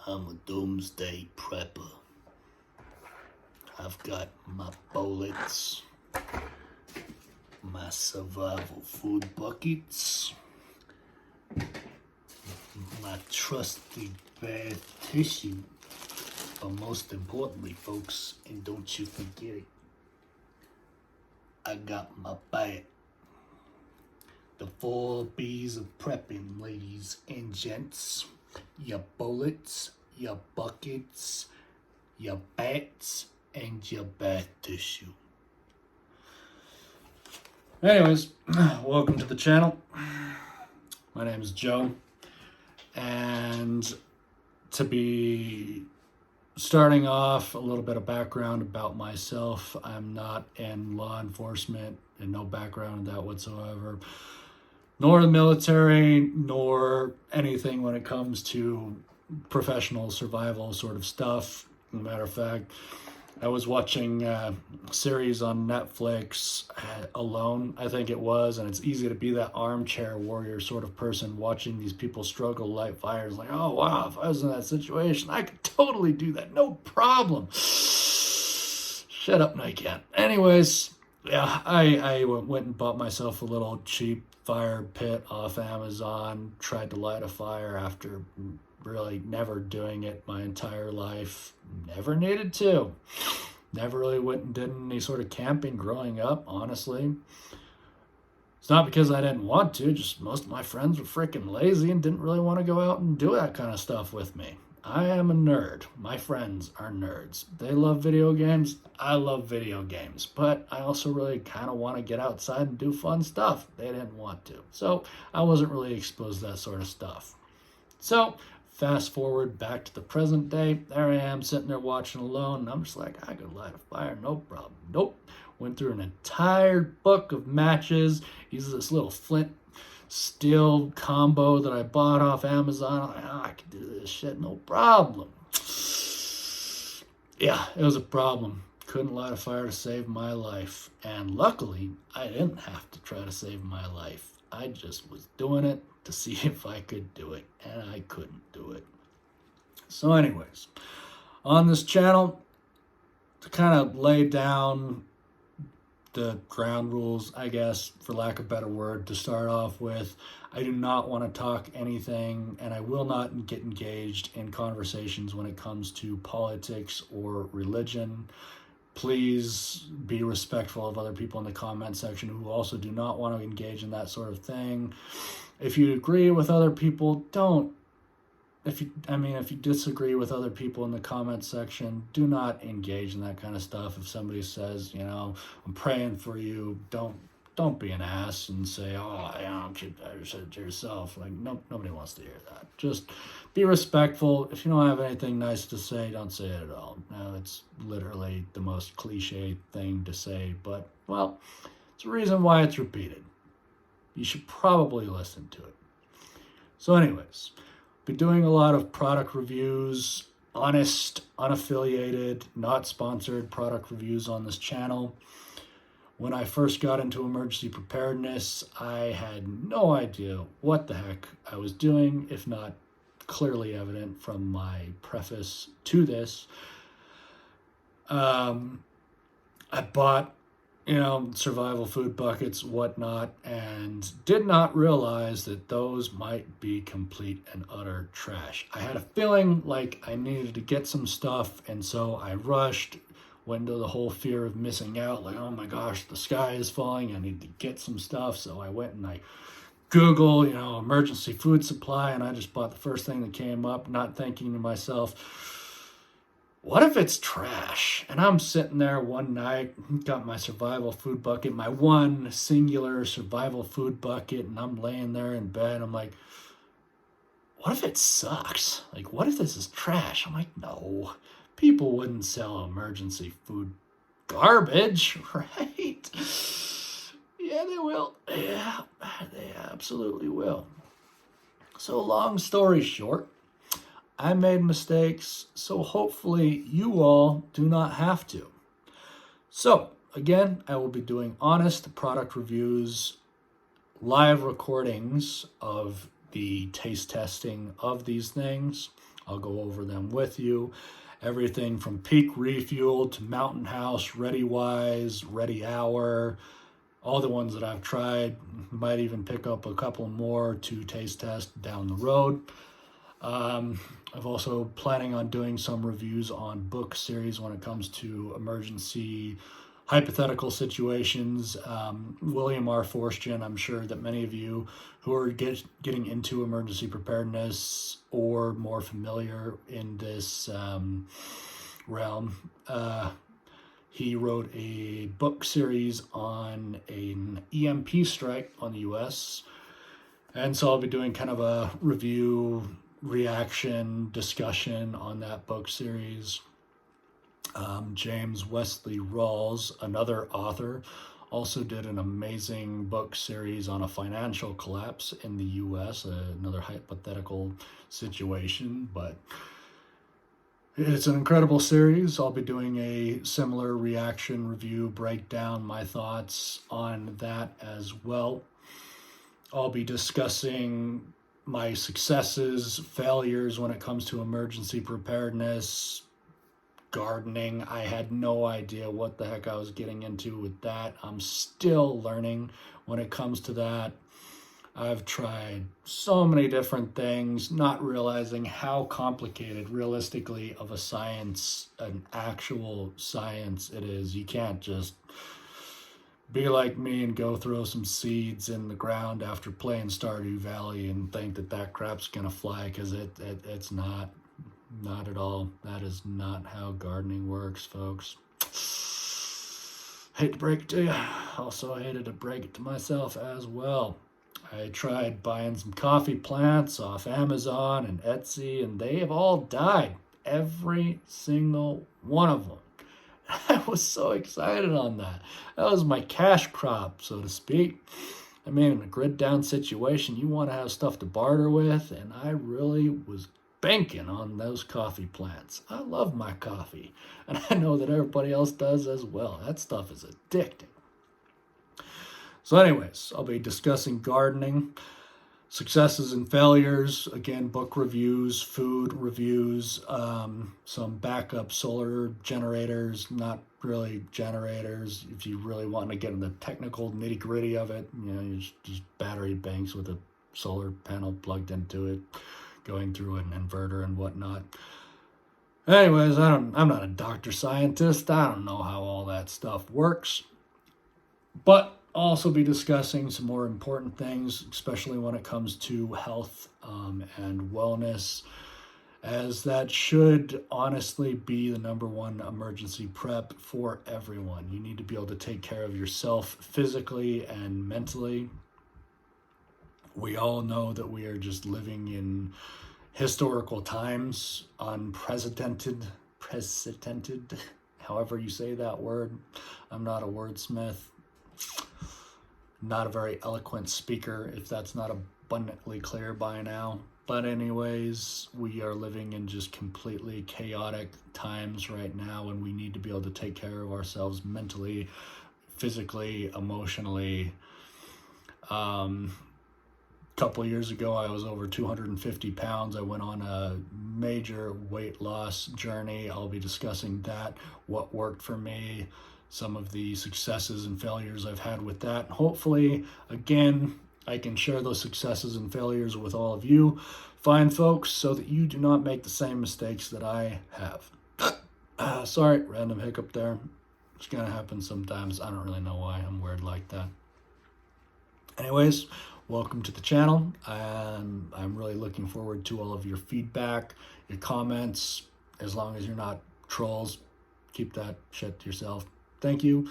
I'm a Doomsday prepper. I've got my bullets, my survival food buckets, my trusty bath tissue, but most importantly, folks, and don't you forget it, I got my bat. The 4 B's of prepping, ladies and gents. Your bullets, your buckets, your bats, and your bath tissue. Anyways, welcome to the channel. My name is Joe, and to be starting off, a little bit of background about myself. I'm not in law enforcement and no background in that whatsoever, nor the military, nor anything when it comes to professional survival sort of stuff. As a matter of fact, I was watching a series on Netflix, Alone, I think it was, and it's easy to be that armchair warrior sort of person watching these people struggle, light fires, like, oh wow, if I was in that situation, I could totally do that, no problem. Shut up, Nightcat. Anyways, yeah, I went and bought myself a little cheap fire pit off Amazon, tried to light a fire after really never doing it my entire life. Never needed to. Never really went and did any sort of camping growing up, honestly. It's not because I didn't want to, just most of my friends were freaking lazy and didn't really want to go out and do that kind of stuff with me. I am a nerd. My friends are nerds. They love video games. I love video games. But I also really kind of want to get outside and do fun stuff. They didn't want to. So I wasn't really exposed to that sort of stuff. So fast forward back to the present day. There I am sitting there watching Alone. And I'm just like, I could light a fire. No problem. Nope. Went through an entire book of matches. Uses this little flint steel combo that I bought off Amazon. I'm like, oh, I can do this shit, no problem. Yeah, it was a problem. Couldn't light a fire to save my life. And luckily, I didn't have to try to save my life. I just was doing it to see if I could do it, and I couldn't do it. So anyways, on this channel, to kind of lay down the ground rules, I guess, for lack of a better word, to start off with, I do not want to talk anything, and I will not get engaged in conversations when it comes to politics or religion. Please be respectful of other people in the comment section who also do not want to engage in that sort of thing. If you agree with other people, don't. If you disagree with other people in the comment section, do not engage in that kind of stuff. If somebody says, I'm praying for you, don't be an ass and say, keep that to yourself. Like, nobody wants to hear that. Just be respectful. If you don't have anything nice to say, don't say it at all. No, it's literally the most cliche thing to say, but, well, it's a reason why it's repeated. You should probably listen to it. So anyways, be doing a lot of product reviews, honest, unaffiliated, not sponsored product reviews on this channel. When I first got into emergency preparedness, I had no idea what the heck I was doing, if not clearly evident from my preface to this. I bought, survival food buckets, whatnot, and did not realize that those might be complete and utter trash. I had a feeling like I needed to get some stuff, and so I rushed, went into the whole fear of missing out, like, oh my gosh, the sky is falling, I need to get some stuff. So I went and I Googled, emergency food supply, and I just bought the first thing that came up, not thinking to myself, what if it's trash? And I'm sitting there one night, got my survival food bucket, my one singular survival food bucket, and I'm laying there in bed. I'm like, what if it sucks? Like, what if this is trash? I'm like, no, people wouldn't sell emergency food garbage, right? Yeah, they will. Yeah, they absolutely will. So long story short, I made mistakes, so hopefully you all do not have to. So, again, I will be doing honest product reviews, live recordings of the taste testing of these things. I'll go over them with you. Everything from Peak Refuel to Mountain House, Ready Wise, Ready Hour, all the ones that I've tried. Might even pick up a couple more to taste test down the road. I've also planning on doing some reviews on book series when it comes to emergency hypothetical situations. William R. Forstchen, I'm sure that many of you who are getting into emergency preparedness or more familiar in this realm, he wrote a book series on an EMP strike on the U.S. And so I'll be doing kind of a review, reaction, discussion on that book series. James Wesley Rawls, another author, also did an amazing book series on a financial collapse in the U.S., another hypothetical situation, but it's an incredible series. I'll be doing a similar reaction, review, breakdown, my thoughts on that as well. I'll be discussing my successes, failures when it comes to emergency preparedness, gardening. I had no idea what the heck I was getting into with that. I'm still learning when it comes to that. I've tried so many different things, not realizing how complicated realistically of a science, an actual science it is. You can't just be like me and go throw some seeds in the ground after playing Stardew Valley and think that that crap's gonna fly, because it's not. Not at all. That is not how gardening works, folks. Hate to break it to you. Also, I hated to break it to myself as well. I tried buying some coffee plants off Amazon and Etsy, and they have all died. Every single one of them. I was so excited on that. That was my cash crop, so to speak. I mean, in a grid down situation, you want to have stuff to barter with, and I really was banking on those coffee plants. I love my coffee, and I know that everybody else does as well. That stuff is addicting. So anyways, I'll be discussing gardening, successes and failures, again, book reviews, food reviews, some backup solar generators, not really generators. If you really want to get in the technical nitty gritty of it, just battery banks with a solar panel plugged into it, going through an inverter and whatnot. Anyways, I'm not a doctor scientist. I don't know how all that stuff works. But I'll also be discussing some more important things, especially when it comes to health and wellness, as that should honestly be the number one emergency prep for everyone. You need to be able to take care of yourself physically and mentally. We all know that we are just living in historical times, unprecedented, however you say that word. I'm not a wordsmith, not a very eloquent speaker, if that's not abundantly clear by now. But anyways, we are living in just completely chaotic times right now, and we need to be able to take care of ourselves mentally, physically, emotionally. Couple of years ago, I was over 250 pounds. I went on a major weight loss journey. I'll be discussing that, what worked for me, some of the successes and failures I've had with that. Hopefully, again, I can share those successes and failures with all of you fine folks, so that you do not make the same mistakes that I have. Sorry, random hiccup there. It's gonna happen sometimes. I don't really know why I'm weird like that. Anyways, welcome to the channel, and I'm really looking forward to all of your feedback, your comments. As long as you're not trolls, keep that shit to yourself. Thank you.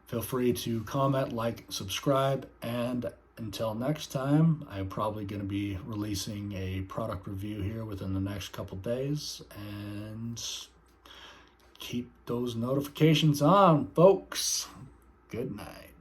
Feel free to comment, like, subscribe, and until next time, I'm probably going to be releasing a product review here within the next couple days, and keep those notifications on, folks. Good night.